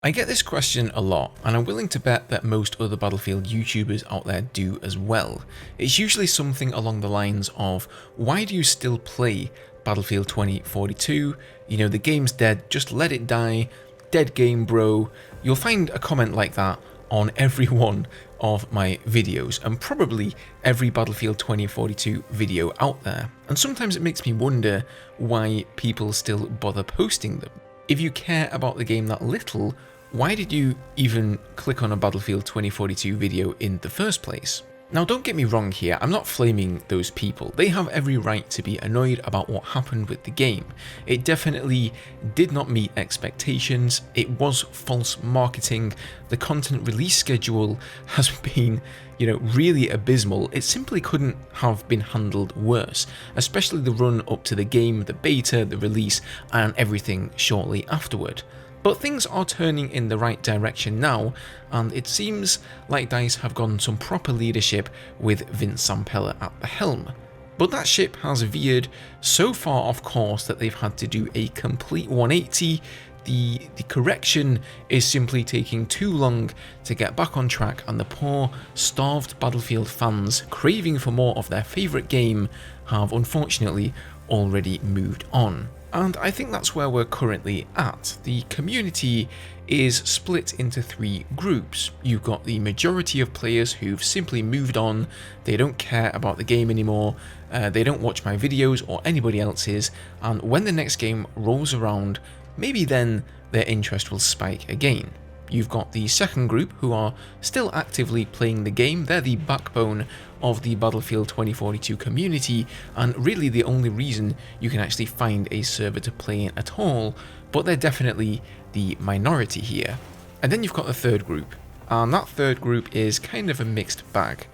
I get this question a lot, and I'm willing to bet that most other Battlefield YouTubers out there do as well. It's usually something along the lines of, why do you still play Battlefield 2042? You know, the game's dead, just let it die, dead game bro. You'll find a comment like that on every one of my videos, and probably every Battlefield 2042 video out there. And sometimes it makes me wonder why people still bother posting them. If you care about the game that little, why did you even click on a Battlefield 2042 video in the first place? Now don't get me wrong here, I'm not flaming those people. They have every right to be annoyed about what happened with the game. It definitely did not meet expectations, it was false marketing, the content release schedule has been, really abysmal. It simply couldn't have been handled worse, especially the run up to the game, the beta, the release, and everything shortly afterward. But things are turning in the right direction now, and it seems like DICE have gotten some proper leadership with Vince Zampella at the helm. But that ship has veered so far off course that they've had to do a complete 180. The correction is simply taking too long to get back on track, and the poor, starved Battlefield fans craving for more of their favourite game have unfortunately already moved on. And I think that's where we're currently at. The community is split into three groups. You've got the majority of players who've simply moved on, they don't care about the game anymore, they don't watch my videos or anybody else's, and when the next game rolls around, maybe then their interest will spike again. You've got the second group who are still actively playing the game. They're the backbone of the Battlefield 2042 community, and really the only reason you can actually find a server to play in at all, but they're definitely the minority here. And then you've got the third group, and that third group is kind of a mixed bag.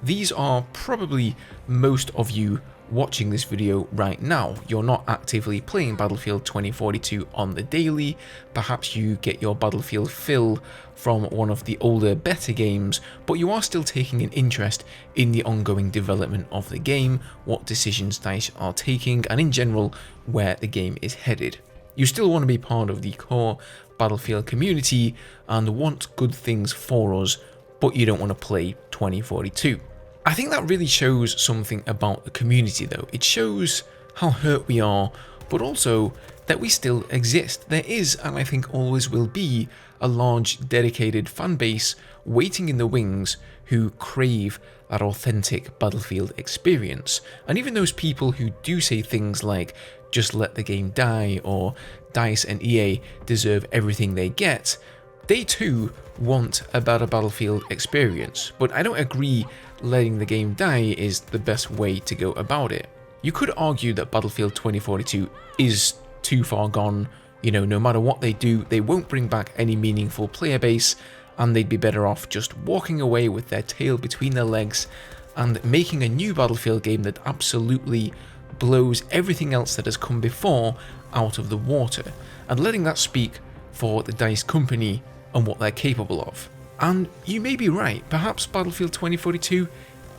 These are probably most of you watching this video right now. You're not actively playing Battlefield 2042 on the daily, perhaps you get your Battlefield fill from one of the older, better games, but you are still taking an interest in the ongoing development of the game, what decisions DICE are taking, and in general, where the game is headed. You still want to be part of the core Battlefield community and want good things for us, but you don't want to play 2042. I think that really shows something about the community though. It shows how hurt we are, but also that we still exist. There is, and I think always will be, a large dedicated fan base waiting in the wings who crave that authentic Battlefield experience. And even those people who do say things like, just let the game die, or DICE and EA deserve everything they get, they too want a better Battlefield experience, but I don't agree letting the game die is the best way to go about it. You could argue that Battlefield 2042 is too far gone, no matter what they do, they won't bring back any meaningful player base, and they'd be better off just walking away with their tail between their legs and making a new Battlefield game that absolutely blows everything else that has come before out of the water, and letting that speak for the DICE company and what they're capable of. And you may be right, perhaps Battlefield 2042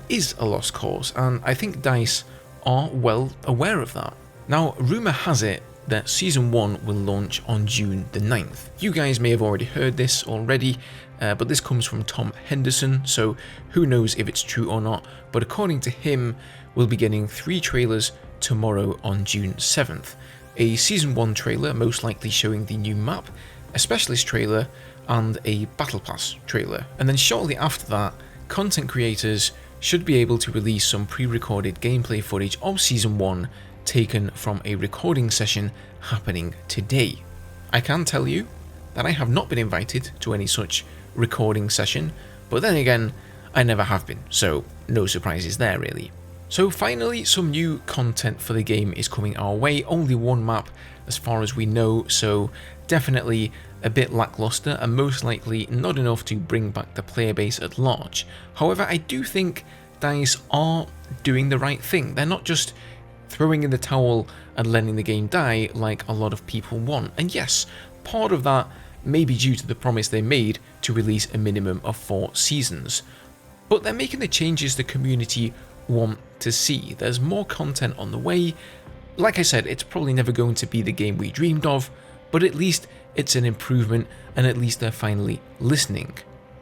is a lost cause, and I think DICE are well aware of that. Now, rumour has it that Season 1 will launch on June the 9th. You guys may have already heard this already, but this comes from Tom Henderson, so who knows if it's true or not, but according to him, we'll be getting 3 trailers tomorrow on June 7th. A Season 1 trailer, most likely showing the new map, a specialist trailer, and a Battle Pass trailer. And then shortly after that, content creators should be able to release some pre-recorded gameplay footage of Season 1 taken from a recording session happening today. I can tell you that I have not been invited to any such recording session, but then again, I never have been, so no surprises there really. So finally, some new content for the game is coming our way, only one map as far as we know, so definitely a bit lackluster and most likely not enough to bring back the player base at large. However, I do think DICE are doing the right thing. They're not just throwing in the towel and letting the game die like a lot of people want. And yes, part of that may be due to the promise they made to release a minimum of 4 seasons. But they're making the changes the community want to see. There's more content on the way. Like I said, it's probably never going to be the game we dreamed of, but at least it's an improvement and at least they're finally listening.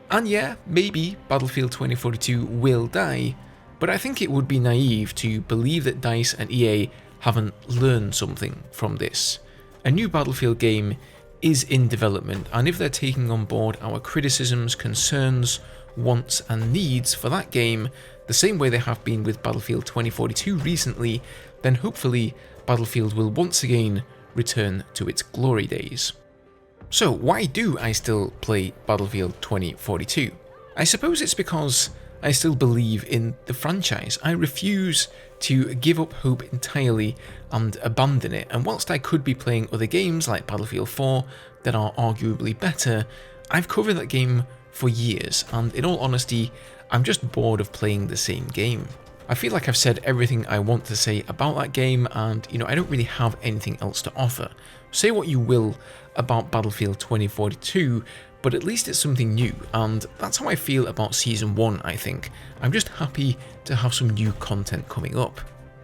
And yeah, maybe Battlefield 2042 will die, but I think it would be naive to believe that DICE and EA haven't learned something from this. A new Battlefield game is in development, and if they're taking on board our criticisms, concerns, wants and needs for that game, the same way they have been with Battlefield 2042 recently, then hopefully Battlefield will once again return to its glory days. So why do I still play Battlefield 2042? I suppose it's because I still believe in the franchise. I refuse to give up hope entirely and abandon it, and whilst I could be playing other games like Battlefield 4 that are arguably better, I've covered that game for years, and in all honesty, I'm just bored of playing the same game. I feel like I've said everything I want to say about that game, and I don't really have anything else to offer. Say what you will about Battlefield 2042, but at least it's something new, and that's how I feel about Season 1, I think. I'm just happy to have some new content coming up.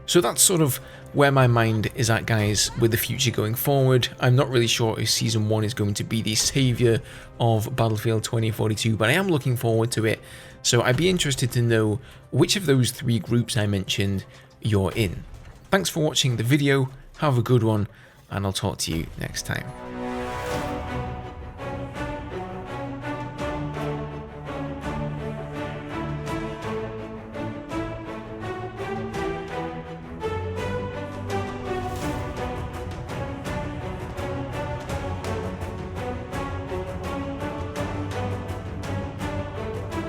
So that's sort of where my mind is at, guys, with the future going forward. I'm not really sure if Season 1 is going to be the saviour of Battlefield 2042, but I am looking forward to it. So I'd be interested to know which of those 3 groups I mentioned you're in. Thanks for watching the video, have a good one, and I'll talk to you next time.